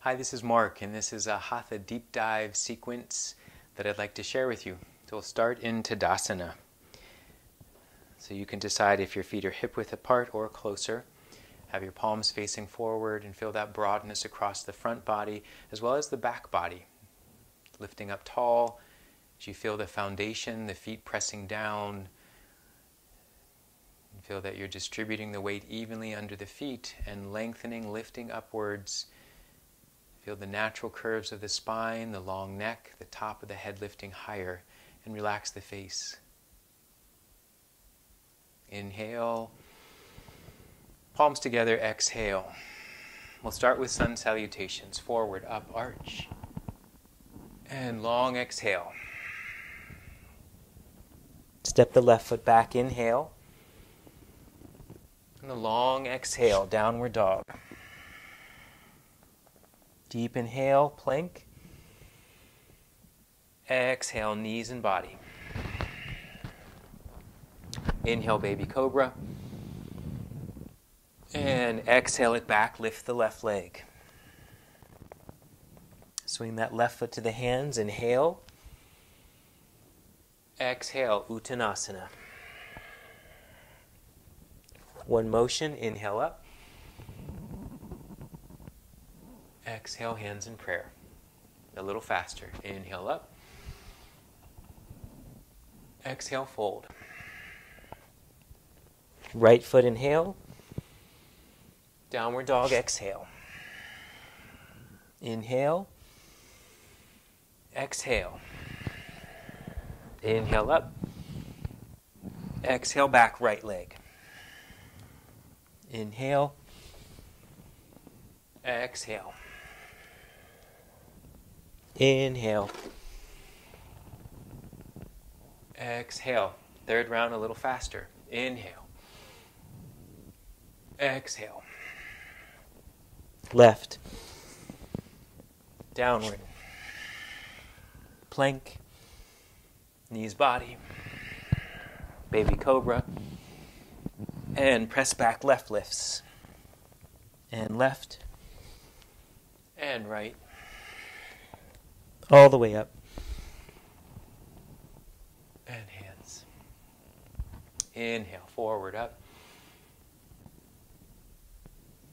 Hi, this is Mark, and this is a Hatha Deep Dive sequence that I'd like to share with you. So we'll start in Tadasana. So you can decide if your feet are hip-width apart or closer. Have your palms facing forward and feel that broadness across the front body as well as the back body. Lifting up tall as you feel the foundation, the feet pressing down. And feel that you're distributing the weight evenly under the feet and lengthening, lifting upwards. Feel the natural curves of the spine, the long neck, the top of the head lifting higher, and relax the face. Inhale. Palms together, exhale. We'll start with sun salutations. Forward, up, arch. And long exhale. Step the left foot back, inhale. And a long exhale, downward dog. Deep inhale, plank. Exhale, knees and body. Inhale, baby cobra. And exhale it back, lift the left leg. Swing that left foot to the hands, inhale. Exhale, Uttanasana. One motion, inhale up. Exhale, hands in prayer. A little faster. Inhale up. Exhale, fold. Right foot inhale. Downward dog, exhale. Inhale. Exhale. Inhale up. Exhale, back right leg. Inhale. Exhale. Inhale. Exhale. Third round a little faster. Inhale. Exhale. Left. Downward. Plank. Knees, body. Baby cobra. And press back, left lifts. And left. And right. All the way up. And hands. Inhale, forward, up.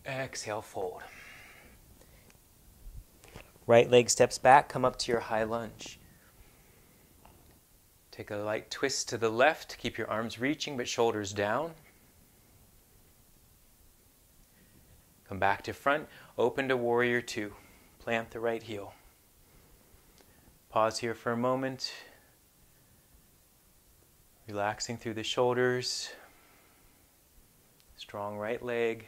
Exhale, fold. Right leg steps back, come up to your high lunge. Take a light twist to the left. Keep your arms reaching, but shoulders down. Come back to front. Open to warrior two. Plant the right heel. Pause here for a moment. Relaxing through the shoulders. Strong right leg.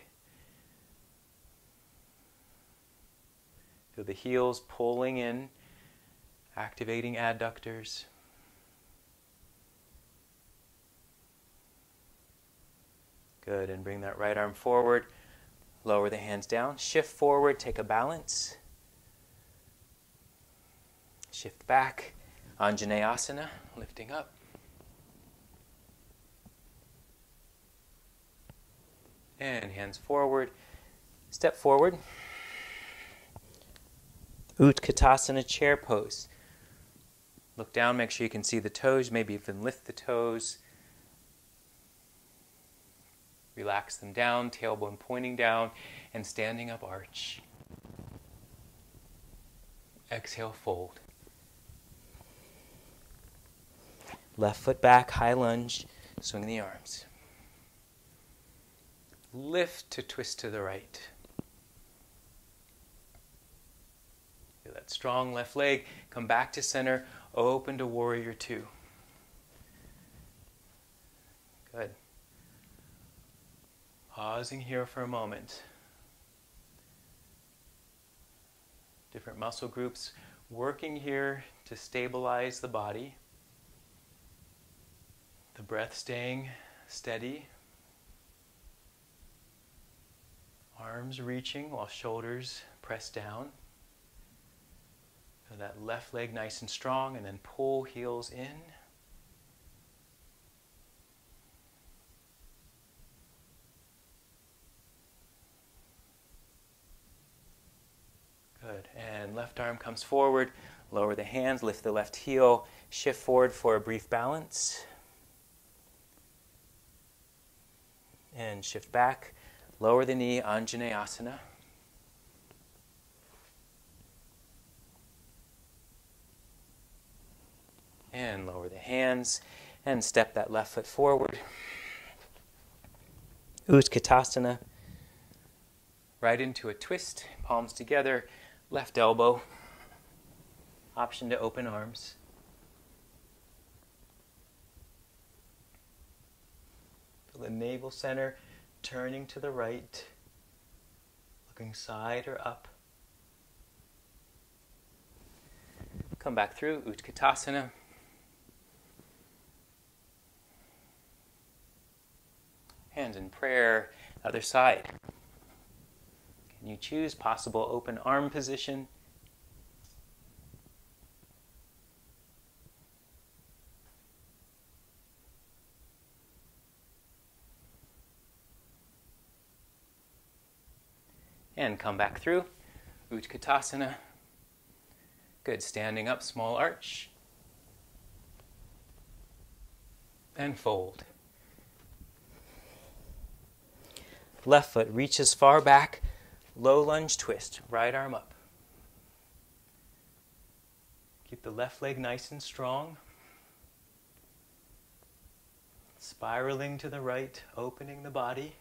Feel the heels pulling in, activating adductors. Good, and bring that right arm forward. Lower the hands down. Shift forward, take a balance. Shift back. Anjaneyasana, lifting up. And hands forward. Step forward. Utkatasana, chair pose. Look down, make sure you can see the toes, maybe even lift the toes. Relax them down, tailbone pointing down, and standing up arch. Exhale, fold. Left foot back, high lunge, swing the arms. Lift to twist to the right. Feel that strong left leg. Come back to center, open to warrior two. Good. Pausing here for a moment. Different muscle groups working here to stabilize the body. The breath staying steady. Arms reaching while shoulders press down. Feel that left leg nice and strong, and then pull heels in. Good. Left arm comes forward. Lower the hands, lift the left heel. Shift forward for a brief balance. And shift back. Lower the knee, Anjaneyasana. And lower the hands. And step that left foot forward. Utkatasana. Right into a twist. Palms together. Left elbow. Option to open arms. Feel the navel center turning to the right, looking side or up. Come back through Utkatasana. Hands in prayer, other side. Can you choose possible open arm position? And come back through, Utkatasana. Good, standing up, small arch. And fold. Left foot reaches far back, low lunge twist, right arm up. Keep the left leg nice and strong. Spiraling to the right, opening the body.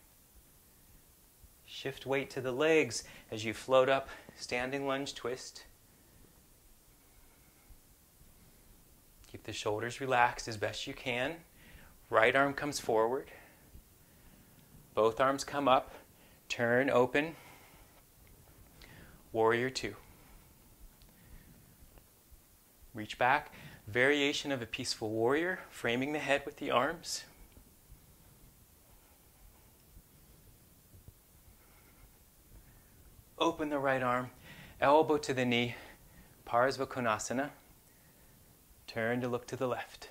Shift weight to the legs as you float up, standing lunge twist. Keep the shoulders relaxed as best you can. Right arm comes forward. Both arms come up. Turn, open. Warrior two. Reach back. Variation of a peaceful warrior, framing the head with the arms. Open the right arm, elbow to the knee, Parsva Konasana. Turn to look to the left.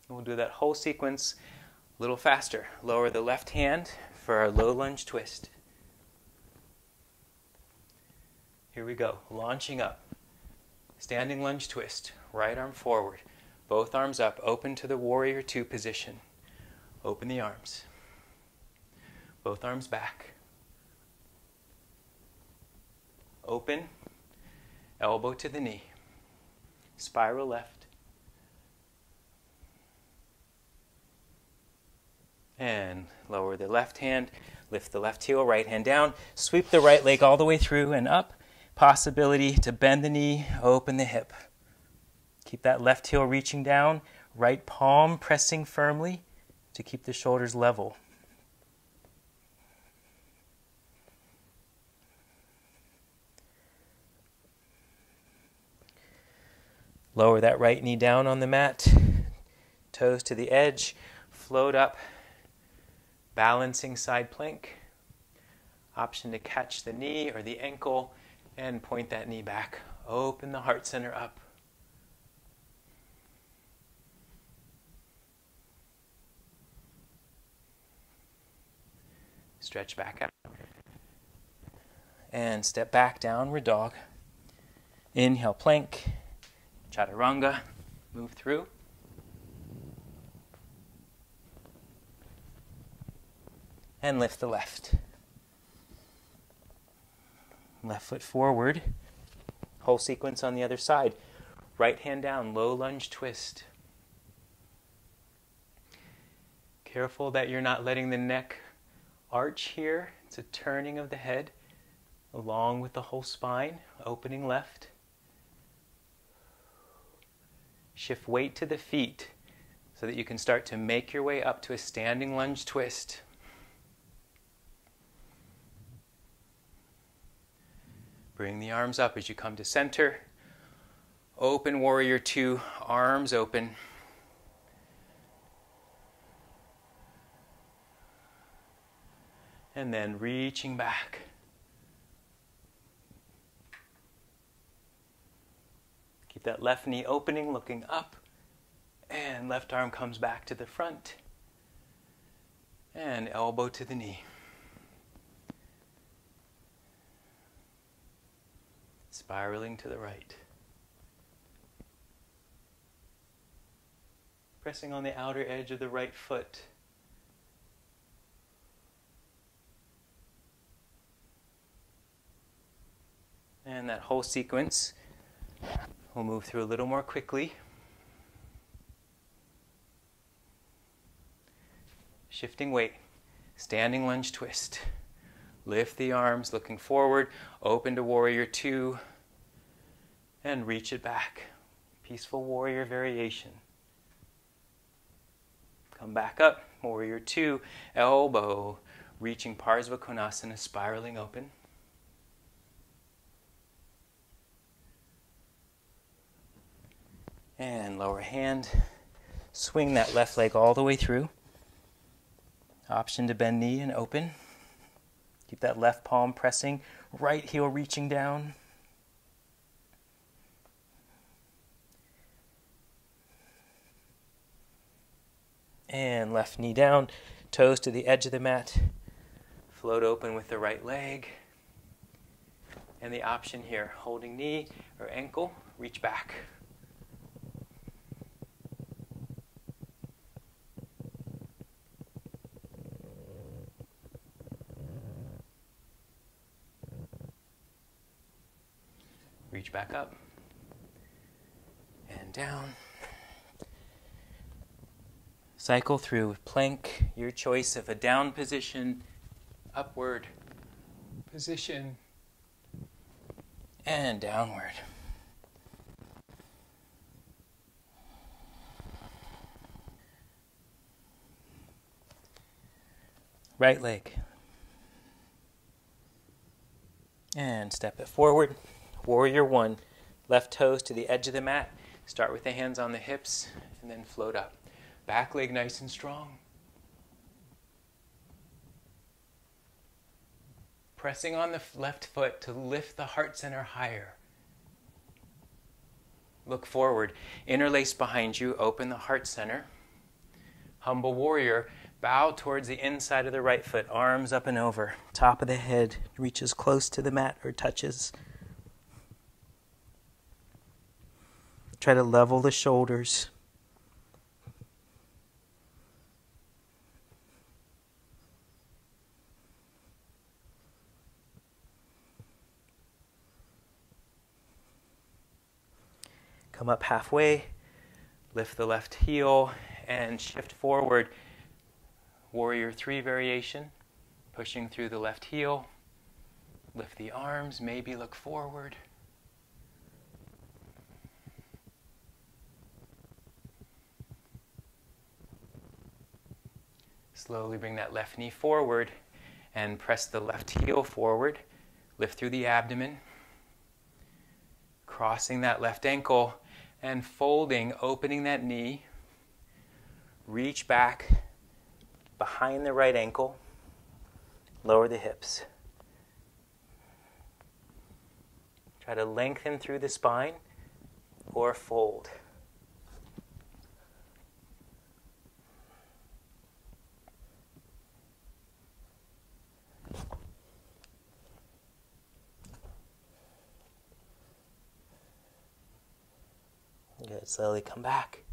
We'll do that whole sequence a little faster. Lower the left hand for our low lunge twist. Here we go, launching up. Standing lunge twist, right arm forward, both arms up, open to the warrior two position. Open the arms. Both arms back. Open, elbow to the knee. Spiral left. And lower the left hand, lift the left heel, right hand down, sweep the right leg all the way through and up. Possibility to bend the knee, open the hip. Keep that left heel reaching down, right palm pressing firmly to keep the shoulders level. Lower that right knee down on the mat, toes to the edge, float up, balancing side plank. Option to catch the knee or the ankle and point that knee back. Open the heart center up. Stretch back out. And step back, downward dog. Inhale, plank. Chaturanga. Move through. And lift the left. Left foot forward. Whole sequence on the other side. Right hand down, low lunge twist. Careful that you're not letting the neck arch here. It's a turning of the head along with the whole spine. Opening left. Shift weight to the feet so that you can start to make your way up to a standing lunge twist. Bring the arms up as you come to center. Open warrior two, arms open. And then reaching back. Keep that left knee opening, looking up. And And left arm comes back to the front. And elbow to the knee. Spiraling to the right. Pressing on the outer edge of the right foot. And that whole sequence we'll move through a little more quickly. Shifting weight, standing lunge twist. Lift the arms, looking forward, open to warrior two, and reach it back. Peaceful warrior variation. Come back up, warrior two, elbow, reaching Parsva Konasana, spiraling open. And lower hand, swing that left leg all the way through. Option to bend knee and open. Keep that left palm pressing, right heel reaching down. And left knee down, toes to the edge of the mat. Float open with the right leg. And the option here, holding knee or ankle, reach back. Reach back up and down. Cycle through plank, your choice of a down position, upward position, and downward. Right leg. And step it forward. Warrior one, left toes to the edge of the mat. Start with the hands on the hips and then float up. Back leg nice and strong. Pressing on the left foot to lift the heart center higher. Look forward. Interlace behind you. Open the heart center. Humble warrior. Bow towards the inside of the right foot. Arms up and over. Top of the head reaches close to the mat or touches. Try to level the shoulders. Come up halfway, lift the left heel, and shift forward. Warrior three variation, pushing through the left heel. Lift the arms, maybe look forward. Slowly bring that left knee forward and press the left heel forward. Lift through the abdomen. Crossing that left ankle and folding, opening that knee. Reach back behind the right ankle. Lower the hips. Try to lengthen through the spine or fold. Good. Slowly come back.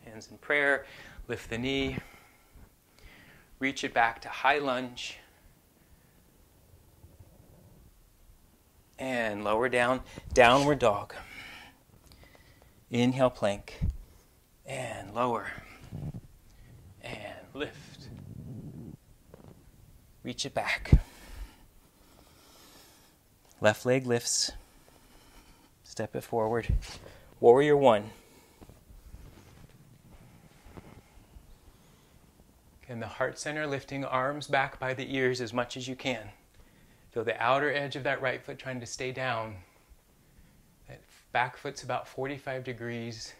Hands in prayer. Lift the knee. Reach it back to high lunge. And lower down. Downward dog. Inhale, plank. And lower. And lift. Reach it back. Left leg lifts. Step it forward. Warrior one. And the heart center, lifting arms back by the ears as much as you can. Feel the outer edge of that right foot trying to stay down. That back foot's about 45 degrees.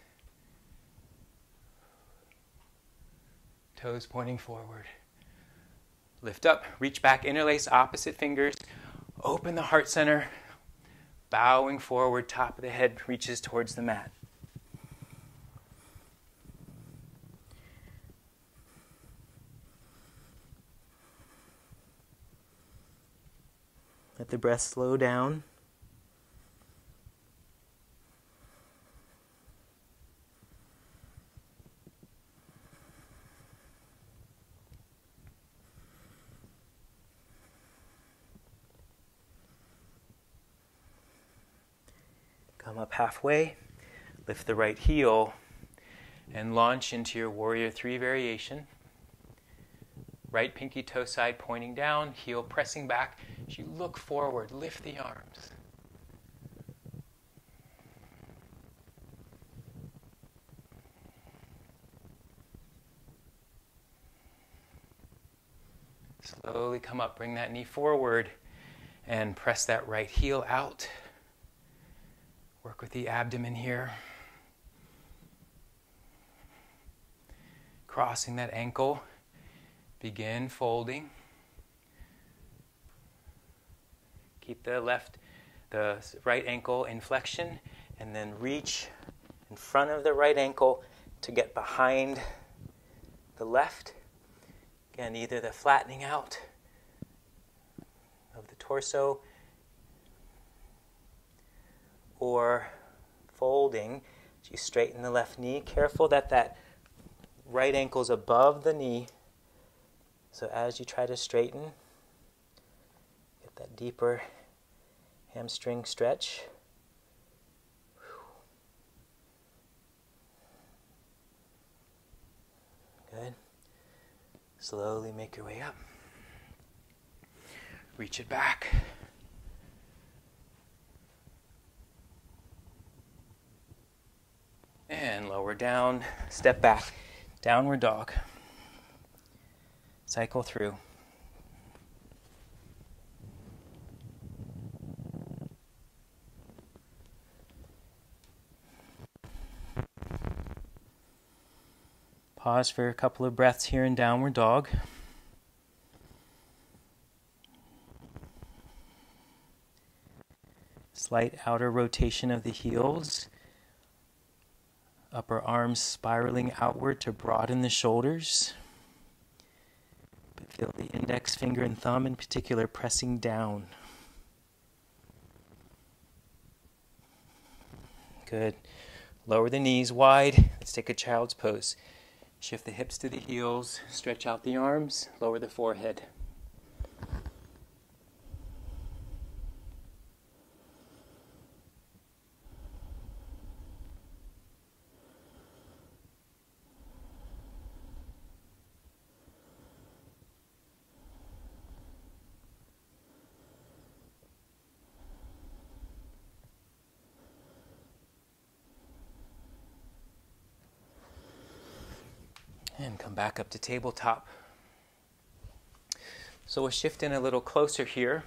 Toes pointing forward. Lift up, reach back, interlace opposite fingers. Open the heart center. Bowing forward, top of the head reaches towards the mat. Let the breath slow down. Come up halfway, lift the right heel, and launch into your Warrior 3 variation. Right pinky toe side pointing down, heel pressing back. As you look forward, lift the arms. Slowly come up, bring that knee forward, and press that right heel out. Work with the abdomen here. Crossing that ankle. Begin folding. Keep the right ankle in flexion, and then reach in front of the right ankle to get behind the left. Again, either the flattening out of the torso or folding as you straighten the left knee. Careful that that right ankle is above the knee. So as you try to straighten, get that deeper hamstring stretch. Good. Slowly make your way up. Reach it back. And lower down, step back, downward dog. Cycle through. Pause for a couple of breaths here in downward dog. Slight outer rotation of the heels. Upper arms spiraling outward to broaden the shoulders. But feel the index finger and thumb in particular pressing down. Good. Lower the knees wide. Let's take a child's pose. Shift the hips to the heels. Stretch out the arms. Lower the forehead. And come back up to tabletop. So we'll shift in a little closer here.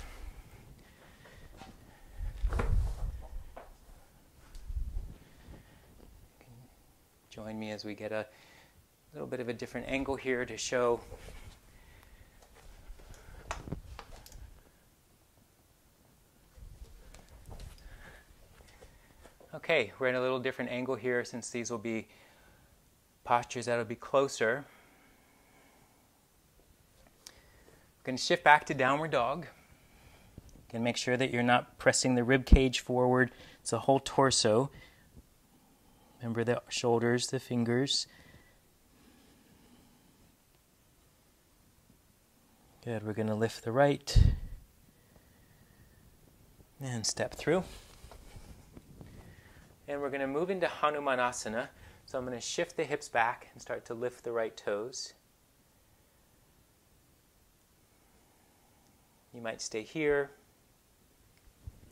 Join me as we get a little bit of a different angle here to show okay, we're in a little different angle here since these will be postures that will be closer. We're going to shift back to downward dog. You can make sure that you're not pressing the rib cage forward. It's the whole torso. Remember the shoulders, the fingers. Good. We're going to lift the right and step through. And we're going to move into Hanumanasana. So I'm going to shift the hips back and start to lift the right toes. You might stay here.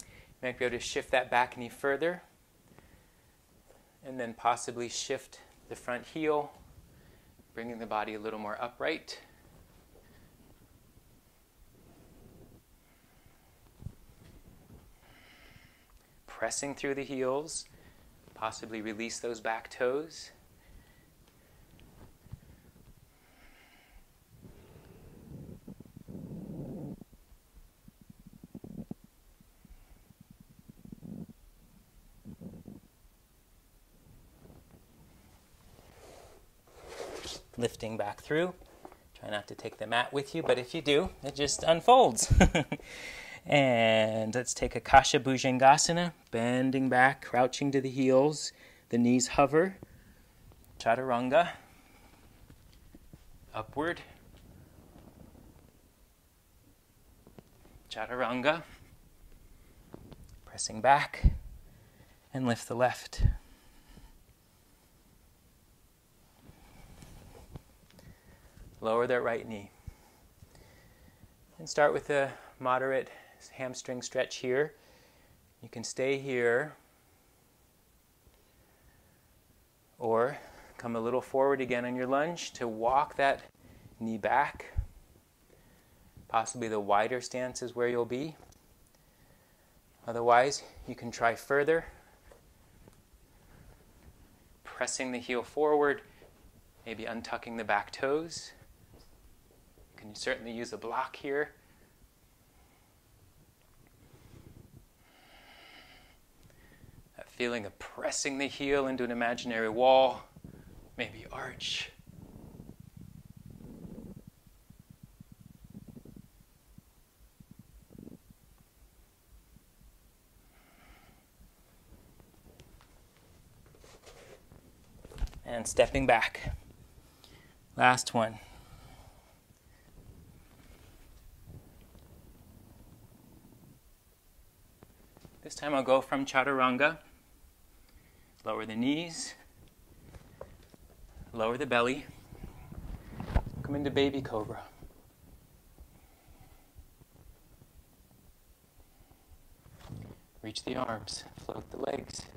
You might be able to shift that back any further. And then possibly shift the front heel, bringing the body a little more upright. Pressing through the heels. Possibly release those back toes. lifting back through. Try not to take the mat with you, but if you do, it just unfolds. And let's take a Kasha Bhujangasana, bending back, crouching to the heels, the knees hover. Chaturanga, upward. Chaturanga, pressing back, and lift the left. Lower that right knee. And start with a moderate hamstring stretch here. You can stay here or come a little forward again on your lunge to walk that knee back. Possibly the wider stance is where you'll be. Otherwise, you can try further, pressing the heel forward, maybe untucking the back toes. You can certainly use a block here. That feeling of pressing the heel into an imaginary wall, maybe arch. And stepping back. Last one. This time I'll go from Chaturanga. Lower the knees. Lower the belly. Come into Baby Cobra. Reach the arms. Float the legs.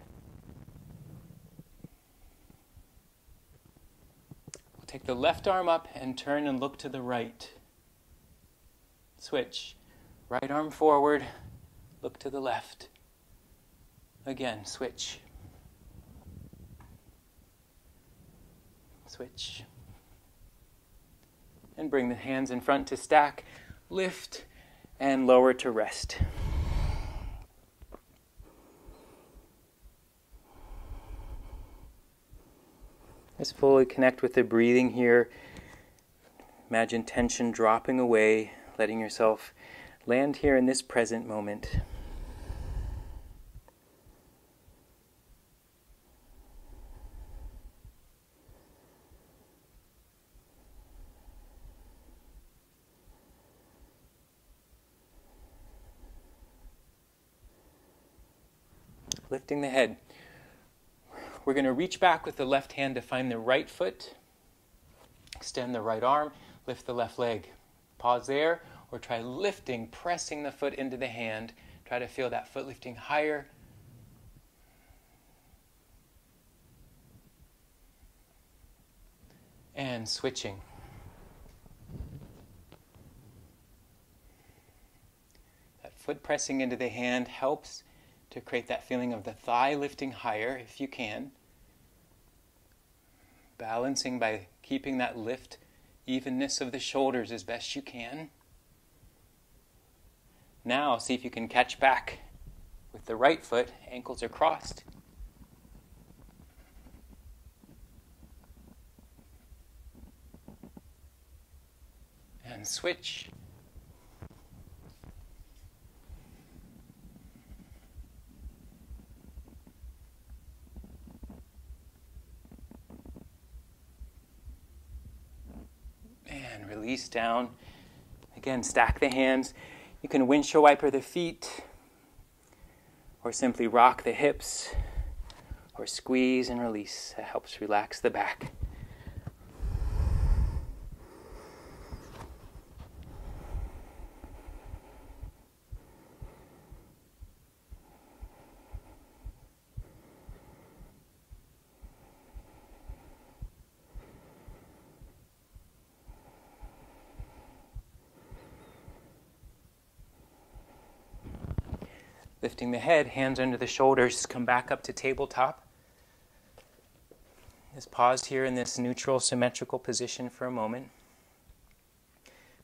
Take the left arm up and turn and look to the right. Switch. Right arm forward, look to the left. Again, switch. Switch. And bring the hands in front to stack, lift, and lower to rest. Just fully connect with the breathing here. Imagine tension dropping away, letting yourself land here in this present moment. Lifting the head. We're going to reach back with the left hand to find the right foot. Extend the right arm, lift the left leg. Pause there, or try lifting, pressing the foot into the hand. Try to feel that foot lifting higher. And switching. That foot pressing into the hand helps to create that feeling of the thigh lifting higher if you can. Balancing by keeping that lift, evenness of the shoulders as best you can. Now see if you can catch back with the right foot, ankles are crossed. And switch. And release down. Again, stack the hands. You can windshield wiper the feet, or simply rock the hips, or squeeze and release. That helps relax the back. Lifting the head, hands under the shoulders, come back up to tabletop. Just pause here in this neutral, symmetrical position for a moment.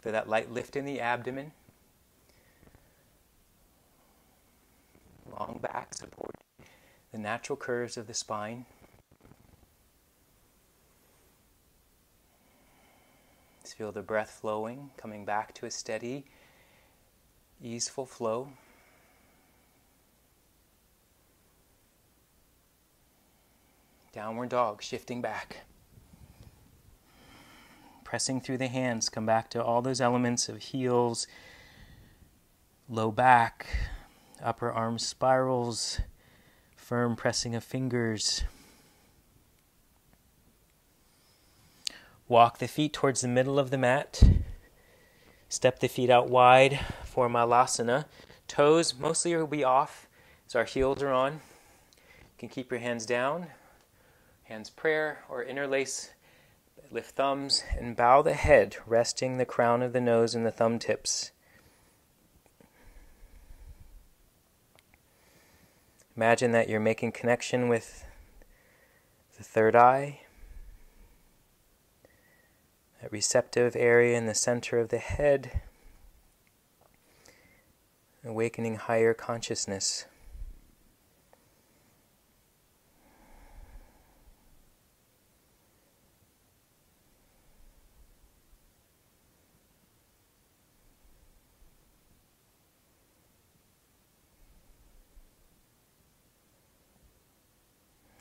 Feel that light lift in the abdomen. Long back, support the natural curves of the spine. feel the breath flowing, coming back to a steady, easeful flow. Downward dog, shifting back. Pressing through the hands, come back to all those elements of heels, low back, upper arm spirals, firm pressing of fingers. Walk the feet towards the middle of the mat. Step the feet out wide for Malasana. Toes mostly will be off as our heels are on. You can keep your hands down, hands prayer, or interlace. Lift thumbs and bow the head, resting the crown of the nose and the thumb tips. Imagine that you're making connection with the third eye, that receptive area in the center of the head, awakening higher consciousness.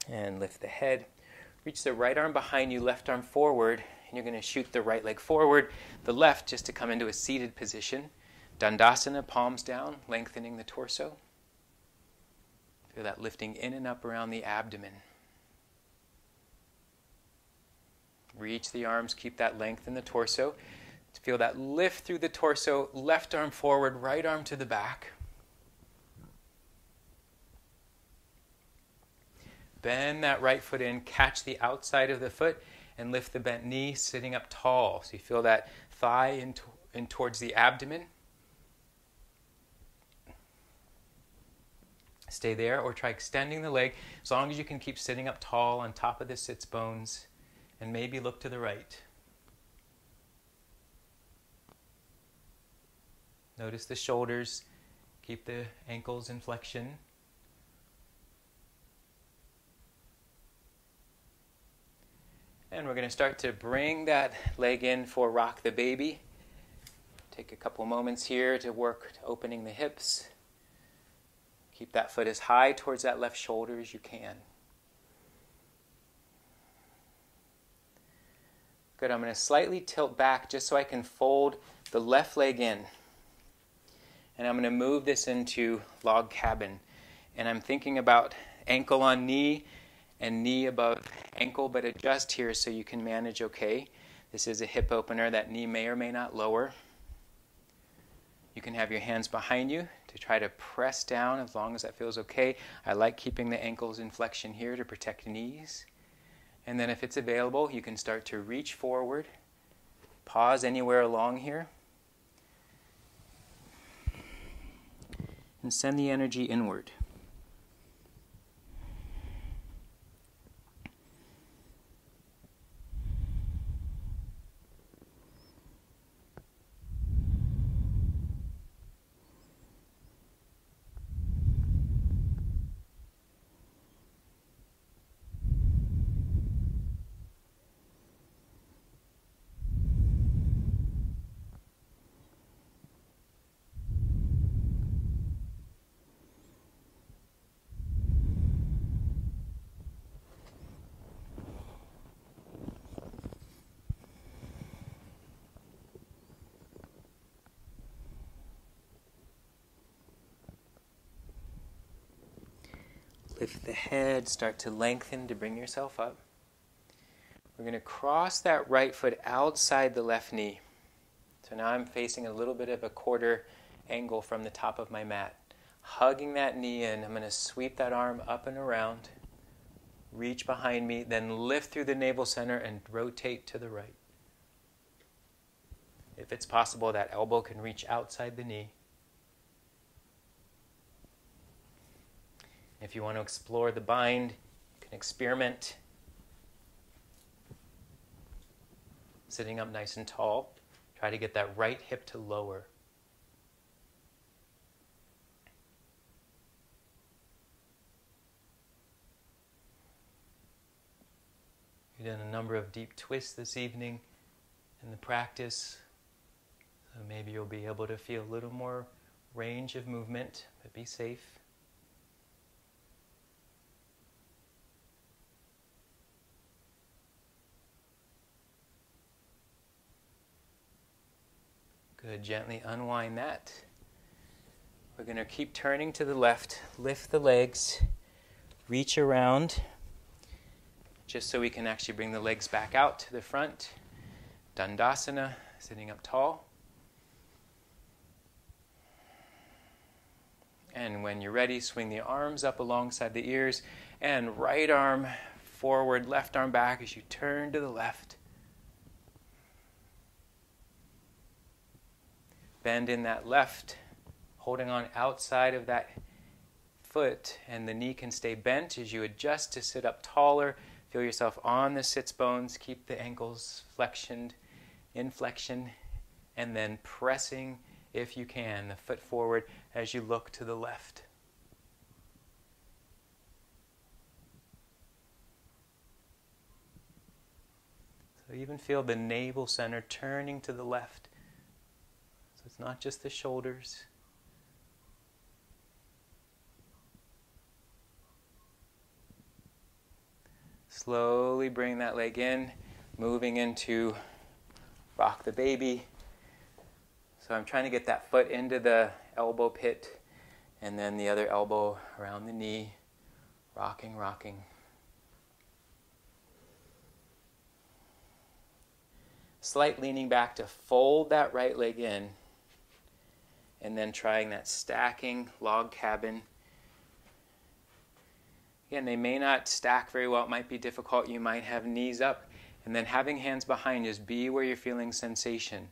And lift the head. Reach the right arm behind you, left arm forward, and you're going to shoot the right leg forward, the left just to come into a seated position. Dandasana, palms down, lengthening the torso. Feel that lifting in and up around the abdomen. Reach the arms, keep that length in the torso. Feel that lift through the torso, left arm forward, right arm to the back. Bend that right foot in, catch the outside of the foot, and lift the bent knee, sitting up tall. So you feel that thigh in towards the abdomen. Stay there, or try extending the leg, as long as you can keep sitting up tall on top of the sits bones, and maybe look to the right. Notice the shoulders, keep the ankles in flexion. And we're going to start to bring that leg in for rock the baby. Take a couple moments here to work opening the hips. Keep that foot as high towards that left shoulder as you can. Good, I'm going to slightly tilt back just so I can fold the left leg in. And I'm going to move this into log cabin. And I'm thinking about ankle on knee and knee above ankle, but adjust here so you can manage okay. This is a hip opener. That knee may or may not lower. You can have your hands behind you to try to press down as long as that feels okay. I like keeping the ankles in flexion here to protect knees. And then if it's available, you can start to reach forward. Pause anywhere along here. And send the energy inward. Lift the head, start to lengthen to bring yourself up. We're going to cross that right foot outside the left knee. So now I'm facing a little bit of a quarter angle from the top of my mat. Hugging that knee in, I'm going to sweep that arm up and around, reach behind me, then lift through the navel center and rotate to the right. If it's possible, that elbow can reach outside the knee. If you want to explore the bind, you can experiment. Sitting up nice and tall. Try to get that right hip to lower. We've done a number of deep twists this evening. in the practice. So maybe you'll be able to feel a little more range of movement, but be safe. Good, gently unwind that. We're going to keep turning to the left, lift the legs, reach around, just so we can actually bring the legs back out to the front. Dandasana, sitting up tall. And when you're ready, swing the arms up alongside the ears, and right arm forward, left arm back as you turn to the left. Bend in that left, holding on outside of that foot, and the knee can stay bent as you adjust to sit up taller. Feel yourself on the sits bones. Keep the ankles flexioned, in flexion, and then pressing, if you can, the foot forward as you look to the left. So even feel the navel center turning to the left. So it's not just the shoulders. Slowly bring that leg in, moving into rock the baby. So I'm trying to get that foot into the elbow pit, and then the other elbow around the knee, rocking, rocking. Slight leaning back to fold that right leg in, and then trying that stacking log cabin. Again, they may not stack very well. It might be difficult. You might have knees up. And then having hands behind, just be where you're feeling sensation.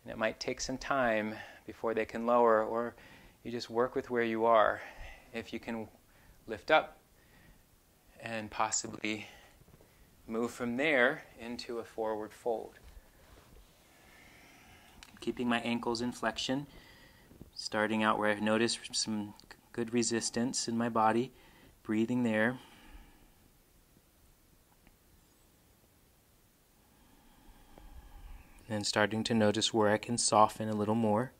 And it might take some time before they can lower, or you just work with where you are. If you can lift up and possibly move from there into a forward fold. Keeping my ankles in flexion. Starting out where I've noticed some good resistance in my body. Breathing there. And starting to notice where I can soften a little more.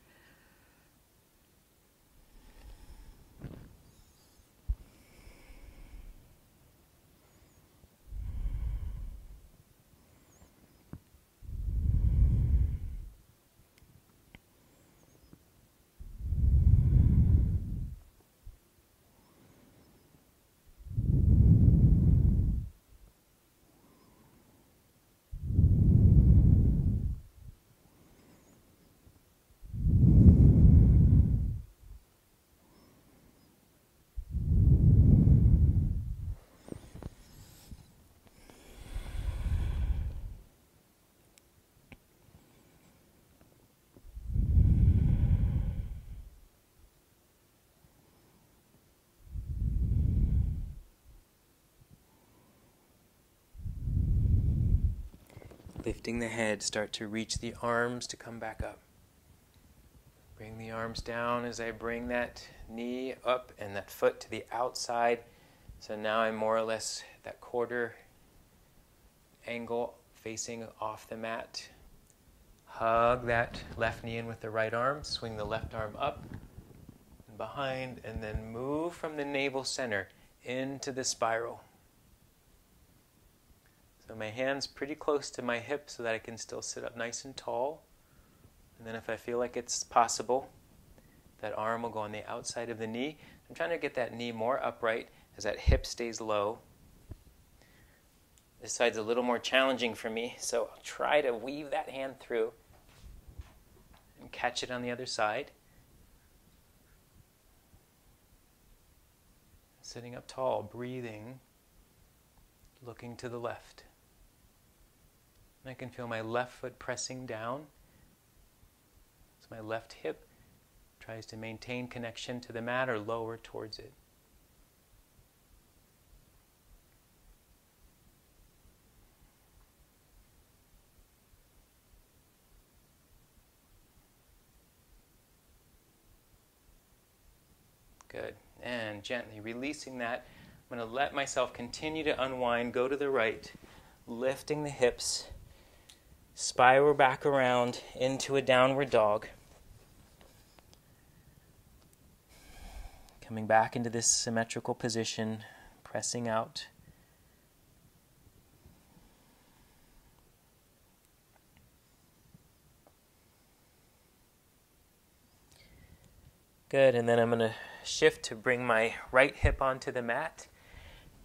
Lifting the head, start to reach the arms to come back up. Bring the arms down as I bring that knee up and that foot to the outside. So now I'm more or less that quarter angle facing off the mat. Hug that left knee in with the right arm. Swing the left arm up and behind, and then move from the navel center into the spiral. So my hand's pretty close to my hip so that I can still sit up nice and tall. And then if I feel like it's possible, that arm will go on the outside of the knee. I'm trying to get that knee more upright as that hip stays low. This side's a little more challenging for me, so I'll try to weave that hand through and catch it on the other side. Sitting up tall, breathing, looking to the left. And I can feel my left foot pressing down. So my left hip tries to maintain connection to the mat or lower towards it. Good. And gently releasing that, I'm going to let myself continue to unwind, go to the right, lifting the hips, spiral back around into a downward dog. Coming back into this symmetrical position, pressing out. Good, and then I'm going to shift to bring my right hip onto the mat,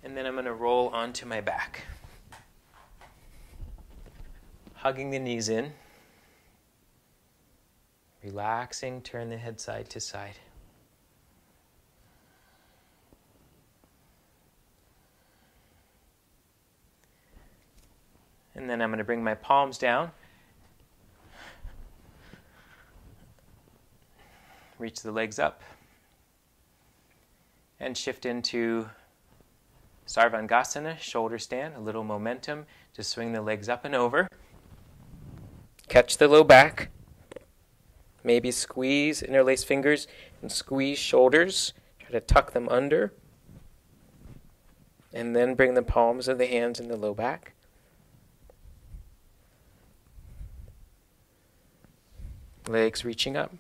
and then I'm going to roll onto my back. Hugging the knees in. Relaxing, turn the head side to side. And then I'm going to bring my palms down. Reach the legs up. And shift into Sarvangasana, shoulder stand, a little momentum to swing the legs up and over. Catch the low back. Maybe squeeze, interlace fingers and squeeze shoulders. Try to tuck them under. And then bring the palms of the hands in the low back. Legs reaching up.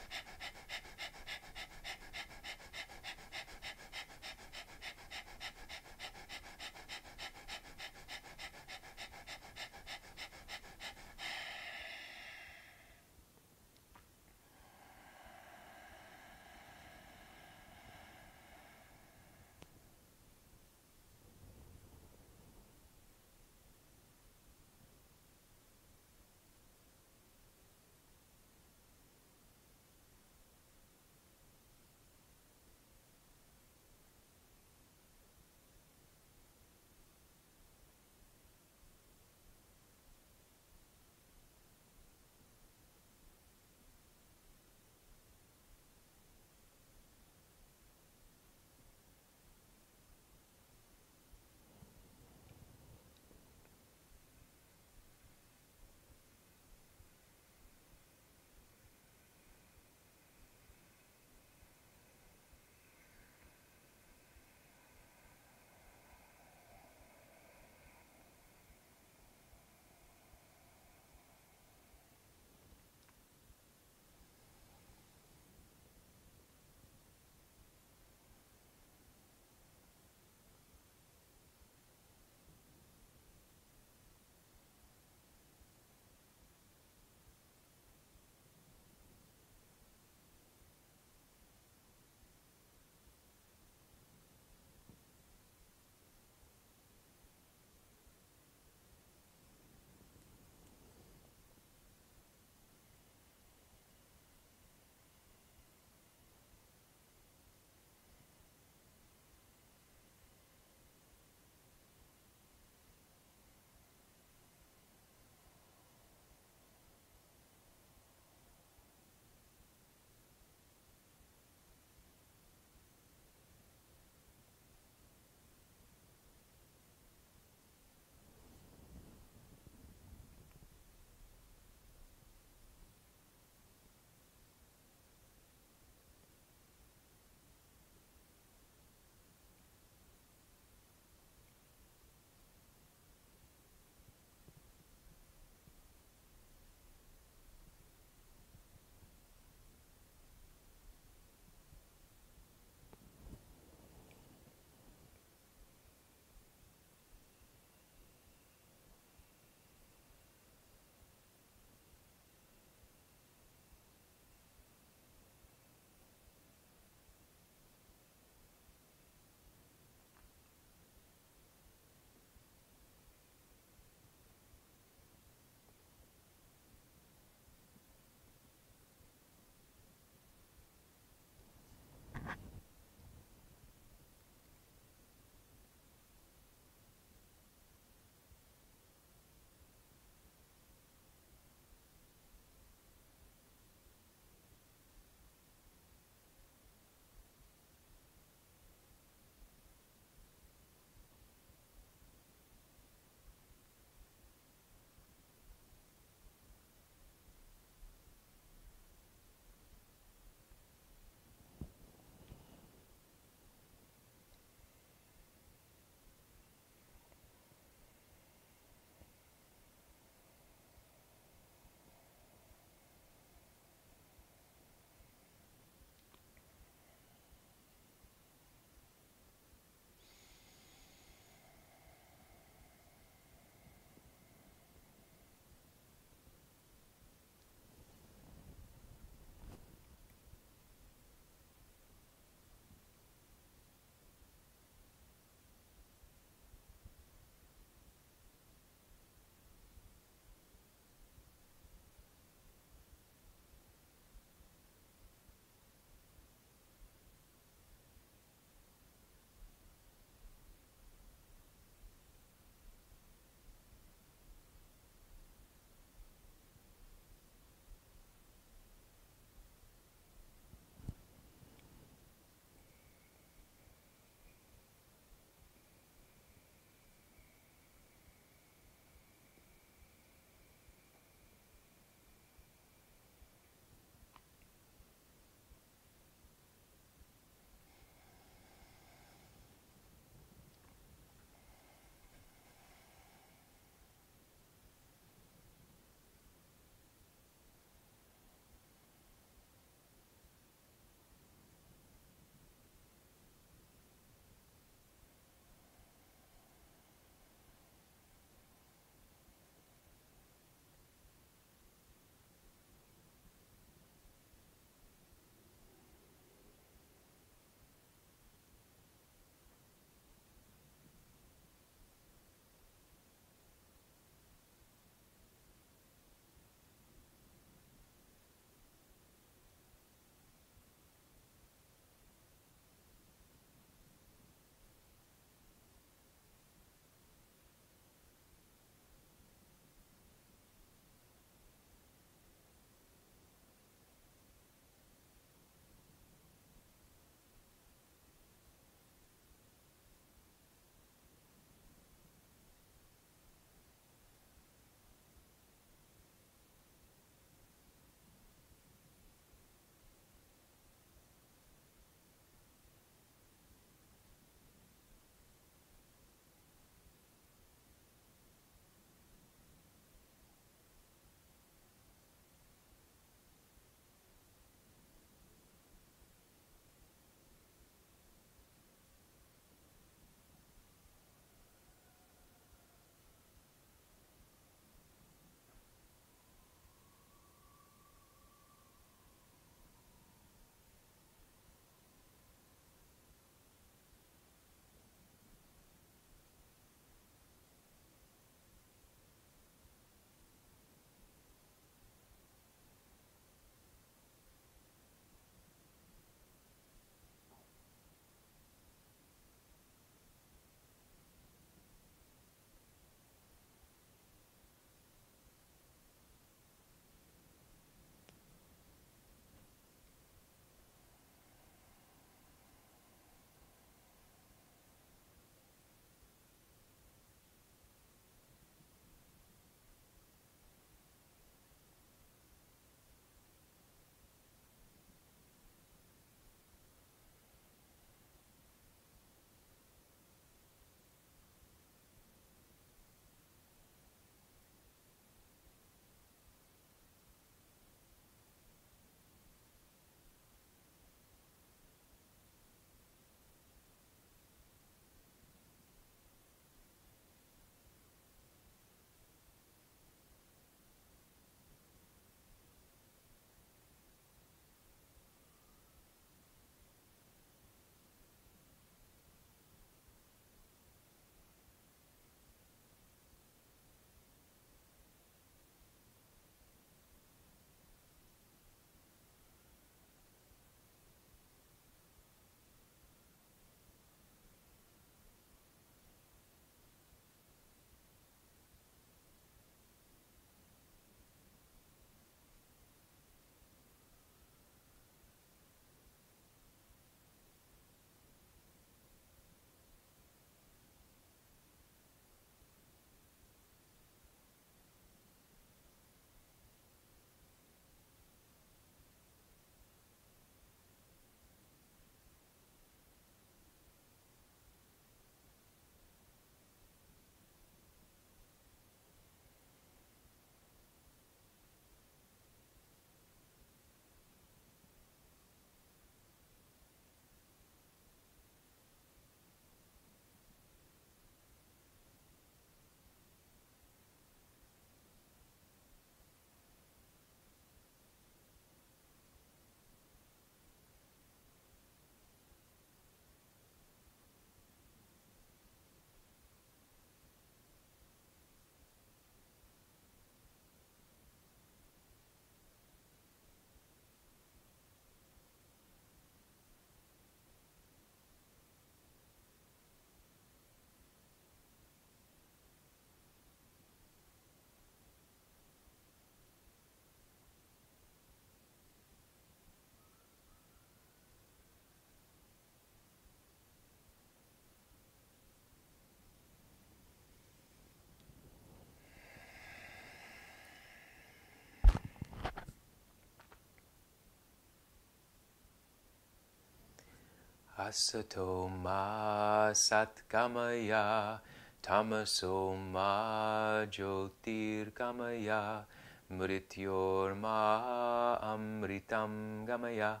Asato ma satgamaya, tamaso ma jyotirgamaya, mrityor ma amritam gamaya.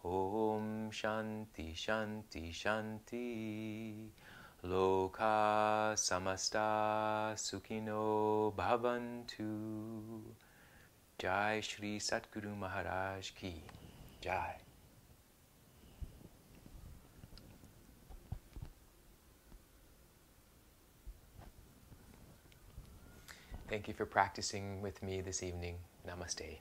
Om Shanti Shanti Shanti. Loka samasta sukhino bhavantu. Jai Shri Satguru Maharaj Ki Jai. Thank you for practicing with me this evening. Namaste.